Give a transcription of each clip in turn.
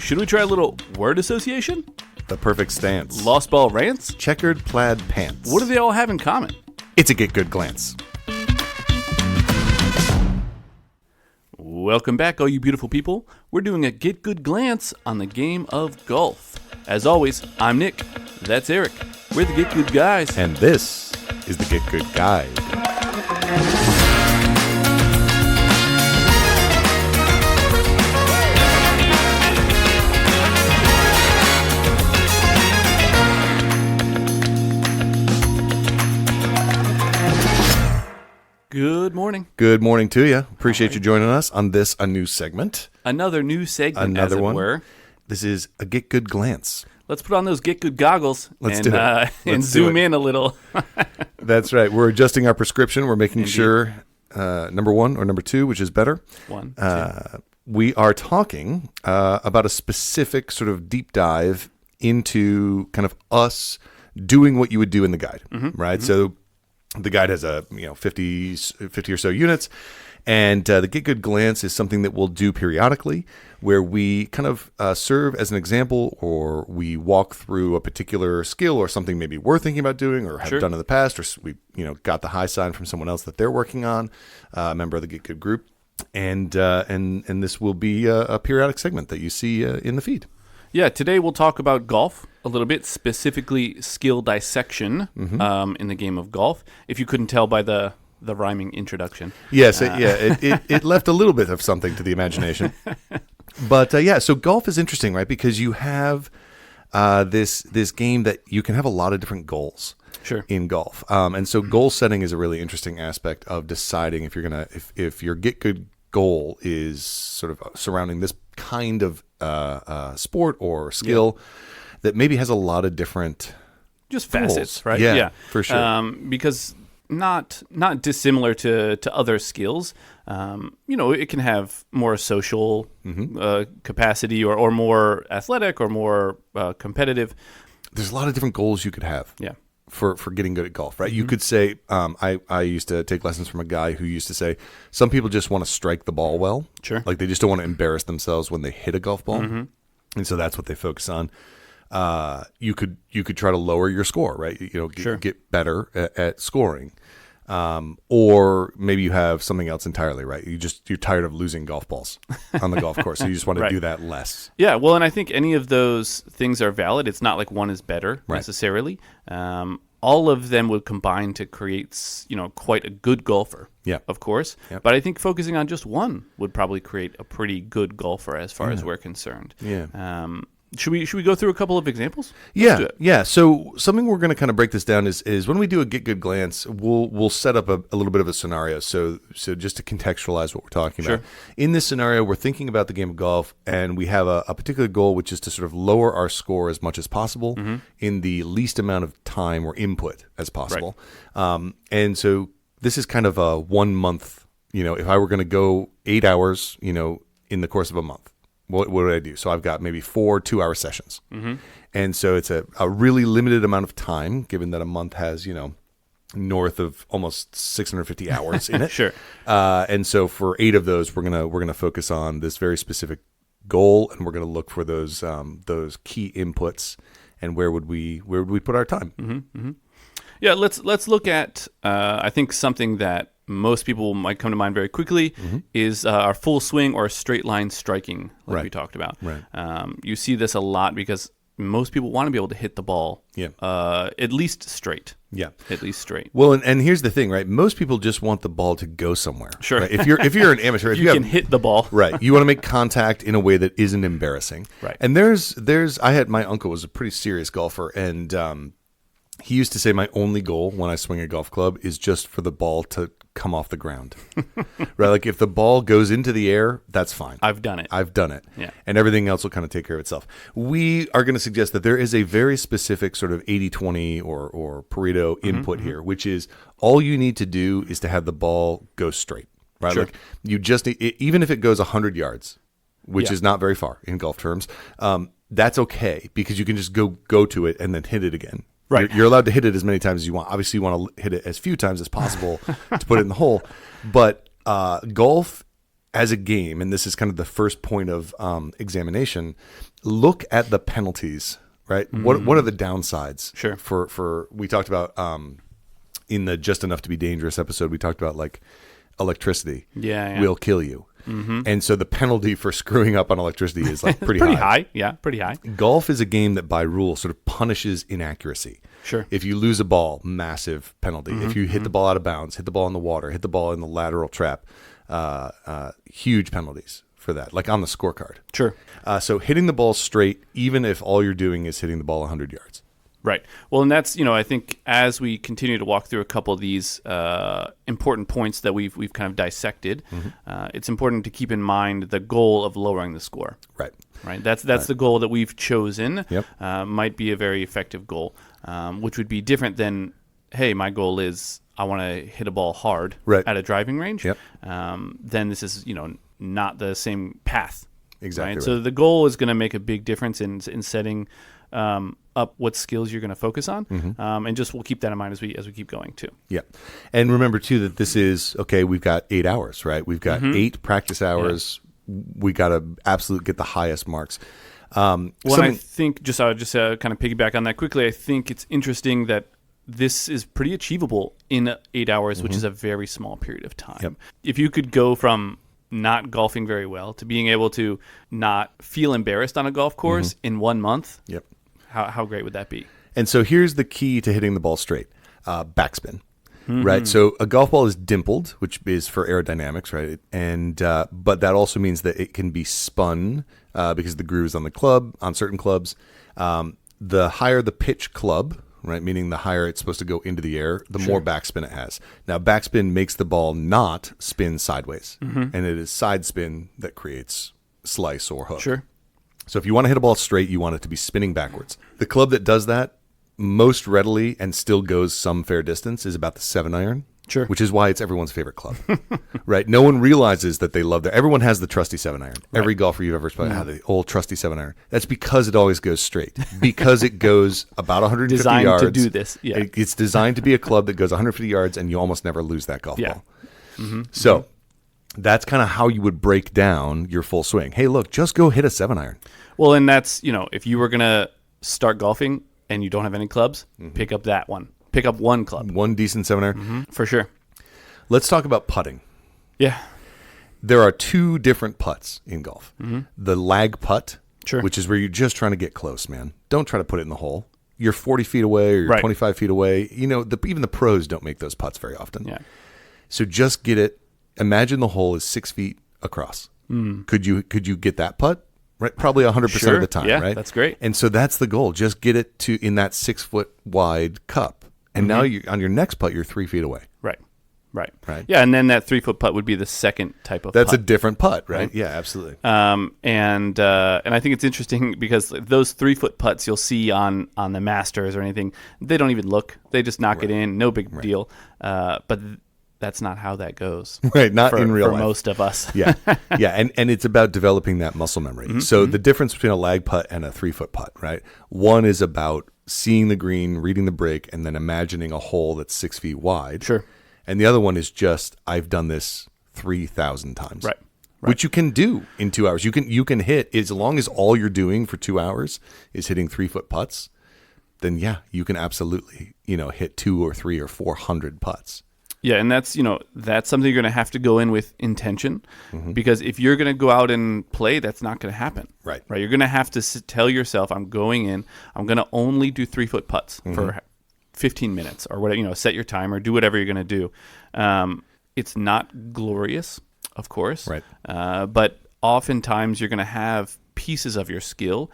Should we try a little word association? The perfect stance. Lost ball rants? Checkered plaid pants. What do they all have in common? It's a get good glance. Welcome back, all you beautiful people. We're doing a get good glance on the game of golf. As always, I'm Nick. That's Eric. We're the Get Good Guys. And this is the Get Good Guide. Good morning. Good morning to you. Appreciate you joining us on this, a new segment. Another new segment, Another as it one. were. This is a get good glance. Let's put on those Get Good goggles Let's do it. and zoom in a little. That's right. We're adjusting our prescription. We're making sure, number one or number two, which is better. One, We are talking about a specific sort of deep dive into kind of us doing what you would do in the guide, right? Mm-hmm. So the guide has 50 or so units, and the Get Good Glance is something that we'll do periodically, where we kind of serve as an example, or we walk through a particular skill or something maybe we're thinking about doing or have done in the past, or we got the high sign from someone else that they're working on, a member of the Get Good group, and this will be a periodic segment that you see in the feed. Yeah, today we'll talk about golf a little bit, specifically skill dissection in the game of golf. If you couldn't tell by the rhyming introduction. Yes, it left a little bit of something to the imagination. But so golf is interesting, right? Because you have this game that you can have a lot of different goals in golf. And so goal setting is a really interesting aspect of deciding if you're going to, if your Get Good goal is sort of surrounding this kind of sport or skill that maybe has a lot of different facets, goals. right? Yeah, for sure. Because not dissimilar to other skills. It can have more social capacity or more athletic or more competitive. There's a lot of different goals you could have. Yeah. For getting good at golf, right? You could say, I used to take lessons from a guy who used to say, some people just want to strike the ball well. Sure. Like they just don't want to embarrass themselves when they hit a golf ball. And so that's what they focus on. You could try to lower your score, right? Get better at scoring. Or maybe you have something else entirely, right? You're tired of losing golf balls on the golf course. So you just want to do that less. Yeah. Well, and I think any of those things are valid. It's not like one is better necessarily. All of them would combine to create, quite a good golfer. Yeah. Of course. Yep. But I think focusing on just one would probably create a pretty good golfer as far as we're concerned. Yeah. Should we go through a couple of examples? Yeah. So something we're going to kind of break this down is when we do a Get Good Glance, we'll set up a little bit of a scenario. So just to contextualize what we're talking about. In this scenario, we're thinking about the game of golf, and we have a particular goal, which is to sort of lower our score as much as possible in the least amount of time or input as possible. Right. And so this is kind of a 1 month. If I were going to go 8 hours, in the course of a month. What would I do? So I've got maybe 4 2-hour sessions. And so it's a really limited amount of time, given that a month has, north of almost 650 hours in it. And so for 8 of those, we're gonna focus on this very specific goal, and we're gonna look for those key inputs, and where would we put our time? Yeah, let's look at I think something that most people might come to mind very quickly is our full swing or straight line striking, like we talked about. Right. You see this a lot because most people want to be able to hit the ball at least straight. Yeah. At least straight. Well, and here's the thing, right? Most people just want the ball to go somewhere. Sure. Right? If you're an amateur, you can hit the ball. Right. You want to make contact in a way that isn't embarrassing. Right. And my uncle was a pretty serious golfer, and he used to say my only goal when I swing a golf club is just for the ball to come off the ground. Right? Like if the ball goes into the air, that's fine. I've done it. Yeah. And everything else will kind of take care of itself. We are going to suggest that there is a very specific sort of 80-20 or Pareto input here, which is all you need to do is to have the ball go straight. Right? Like you just even if it goes 100 yards, which is not very far in golf terms, that's okay because you can just go to it and then hit it again. Right. You're allowed to hit it as many times as you want. Obviously, you want to hit it as few times as possible to put it in the hole. But golf as a game, and this is kind of the first point of examination, look at the penalties, right? What are the downsides? Sure. For we talked about in the Just Enough to Be Dangerous episode, we talked about like electricity will kill you. And so the penalty for screwing up on electricity is like pretty high. Yeah, pretty high. Golf is a game that by rule sort of punishes inaccuracy. Sure. If you lose a ball, massive penalty. If you hit the ball out of bounds, hit the ball in the water, hit the ball in the lateral trap, huge penalties for that, like on the scorecard. Sure. So hitting the ball straight, even if all you're doing is hitting the ball 100 yards. Right. Well, and that's, I think as we continue to walk through a couple of these important points that we've kind of dissected, it's important to keep in mind the goal of lowering the score. Right. Right. That's the goal that we've chosen. Yep. Might be a very effective goal, which would be different than, hey, my goal is I want to hit a ball hard at a driving range. Yep. Then this is, not the same path. Exactly. Right? So the goal is going to make a big difference in setting up what skills you're going to focus on, and just we'll keep that in mind as we keep going too. Yeah, and remember too that this is okay. We've got 8 hours, right? We've got 8 practice hours. Yeah. We got to absolutely get the highest marks. I think I'll just kind of piggyback on that quickly. I think it's interesting that this is pretty achievable in 8 hours, which is a very small period of time. Yep. If you could go from not golfing very well to being able to not feel embarrassed on a golf course in 1 month. Yep. How great would that be? And so here's the key to hitting the ball straight. Backspin. Right. So a golf ball is dimpled, which is for aerodynamics, right? And but that also means that it can be spun because the grooves on the club, on certain clubs. The higher the pitch club, right, meaning the higher it's supposed to go into the air, the more backspin it has. Now, backspin makes the ball not spin sideways, and it is side spin that creates slice or hook. Sure. So if you want to hit a ball straight, you want it to be spinning backwards. The club that does that most readily and still goes some fair distance is about the 7-iron. Sure. Which is why it's everyone's favorite club, right? No one realizes that they love that. Everyone has the trusty 7-iron. Right. Every golfer you've ever played has the old trusty 7-iron. That's because it always goes straight. Because it goes about 150 designed yards. Designed to do this. Yeah. It's designed to be a club that goes 150 yards, and you almost never lose that golf ball. So that's kind of how you would break down your full swing. Hey, look, just go hit a 7-iron. Well, and that's, if you were going to start golfing and you don't have any clubs, pick up that one. Pick up one club. One decent 7-iron. For sure. Let's talk about putting. Yeah. There are 2 different putts in golf. The lag putt, which is where you're just trying to get close, man. Don't try to put it in the hole. You're 40 feet away or you're 25 feet away. Even the pros don't make those putts very often. Yeah. So just get it. Imagine the hole is 6 feet across. Could you get that putt? Right, probably 100% of the time, right? That's great. And so that's the goal. Just get it to in that 6 foot wide cup. And now you on your next putt, you're 3 feet away. Right. Yeah, and then that 3-foot putt would be the second type of That's putt. a different putt, right? Yeah, absolutely. And I think it's interesting because those 3-foot putts you'll see on the Masters or anything, they don't even look. They just knock it in. No big deal. But that's not how that goes. Right, not in real life. For most of us. Yeah, and it's about developing that muscle memory. So the difference between a lag putt and a 3-foot putt, right? One is about seeing the green, reading the break, and then imagining a hole that's 6 feet wide. Sure. And the other one is just, I've done this 3,000 times. Right. Which you can do in 2 hours. You can hit, as long as all you're doing for 2 hours is hitting 3-foot putts, then you can absolutely, hit 200 or 300 or 400 putts. Yeah, and that's something you're going to have to go in with intention, because if you're going to go out and play, that's not going to happen. Right. You're going to have to tell yourself, I'm going in, I'm going to only do 3-foot putts for 15 minutes or whatever, set your timer, do whatever you're going to do. It's not glorious, of course. Right. But oftentimes you're going to have pieces of your skill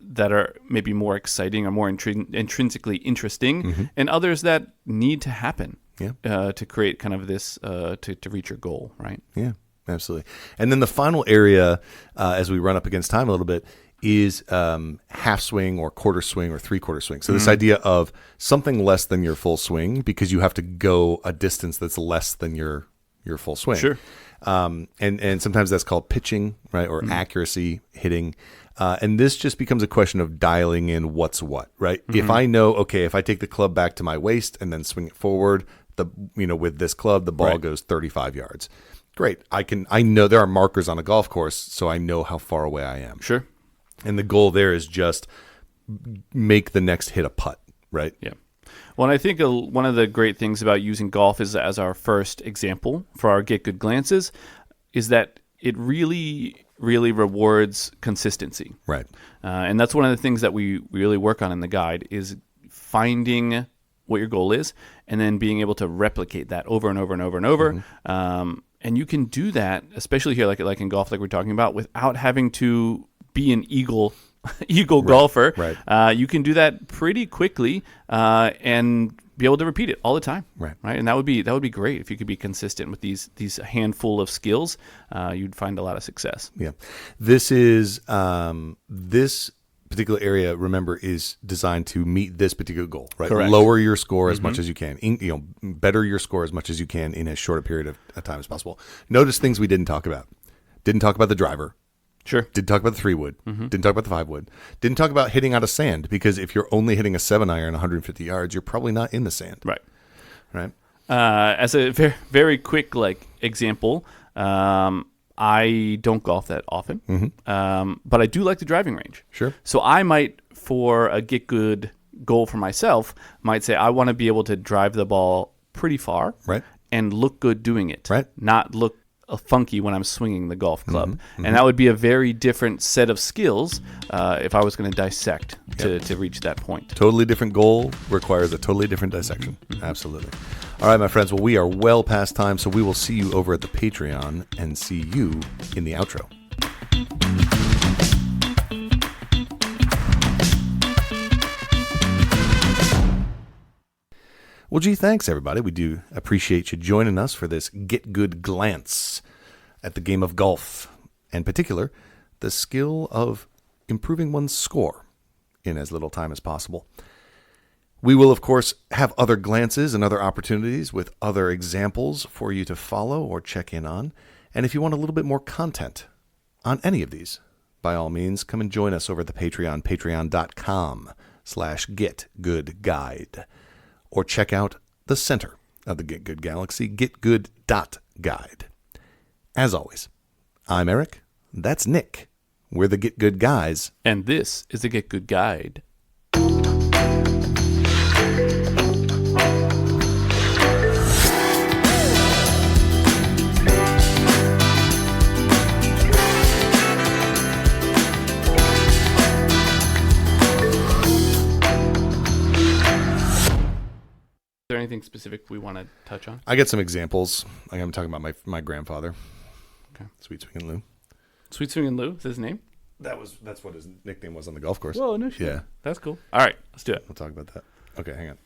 that are maybe more exciting or more intrinsically interesting, and others that need to happen to create kind of this, to reach your goal, right? Yeah, absolutely. And then the final area, as we run up against time a little bit, is half swing or quarter swing or 3/4 swing. So this idea of something less than your full swing because you have to go a distance that's less than your full swing. Sure. And sometimes that's called pitching, right, or accuracy hitting. And this just becomes a question of dialing in what's what, right? If I know, okay, if I take the club back to my waist and then swing it forward, with this club, the ball goes 35 yards. great. I know there are markers on a golf course, so I know how far away I am. Sure. And the goal there is just make the next hit a putt, right? Yeah. Well, and I think one of the great things about using golf as our first example for our Get Good Glances is that it really, really rewards consistency. Right. And that's one of the things that we really work on in the guide is finding what your goal is and then being able to replicate that over and over and over and over. Mm-hmm. And you can do that, especially here, like in golf, like we're talking about, without having to be an eagle golfer. Right. You can do that pretty quickly and be able to repeat it all the time. Right. And that would be great if you could be consistent with these handful of skills. You'd find a lot of success. Yeah. This is this particular area, remember, is designed to meet this particular goal, right? Correct. Lower your score as much as you can. Better your score as much as you can in as short a period of time as possible. Notice things we didn't talk about. Didn't talk about the driver. Sure. Didn't talk about the 3-wood. Mm-hmm. Didn't talk about the 5-wood. Didn't talk about hitting out of sand, because if you're only hitting a 7-iron 150 yards, you're probably not in the sand. Right. Right. As a very, very quick example, I don't golf that often, but I do like the driving range. Sure. So I might, for a Get Good goal for myself, might say I want to be able to drive the ball pretty far, right, and look good doing it, right, not look funky when I'm swinging the golf club. And that would be a very different set of skills if I was going to dissect to reach that point. Totally different goal requires a totally different dissection. Absolutely. All right, my friends. Well, we are well past time, so we will see you over at the Patreon and see you in the outro. Well, gee, thanks, everybody. We do appreciate you joining us for this Get Good glance at the game of golf, and in particular, the skill of improving one's score in as little time as possible. We will, of course, have other glances and other opportunities with other examples for you to follow or check in on. And if you want a little bit more content on any of these, by all means, come and join us over at the Patreon, patreon.com/getgoodguide. Or check out the center of the Get Good Galaxy, getgood.guide. As always, I'm Eric. That's Nick. We're the Get Good guys. And this is the Get Good Guide. Is there anything specific we want to touch on? I get some examples. I'm talking about my grandfather. Okay. Sweet Swingin' Lou. Sweet Swingin' Lou is his name? That's what his nickname was on the golf course. Whoa, no shit. Yeah. That's cool. All right, let's do it. We'll talk about that. Okay, hang on.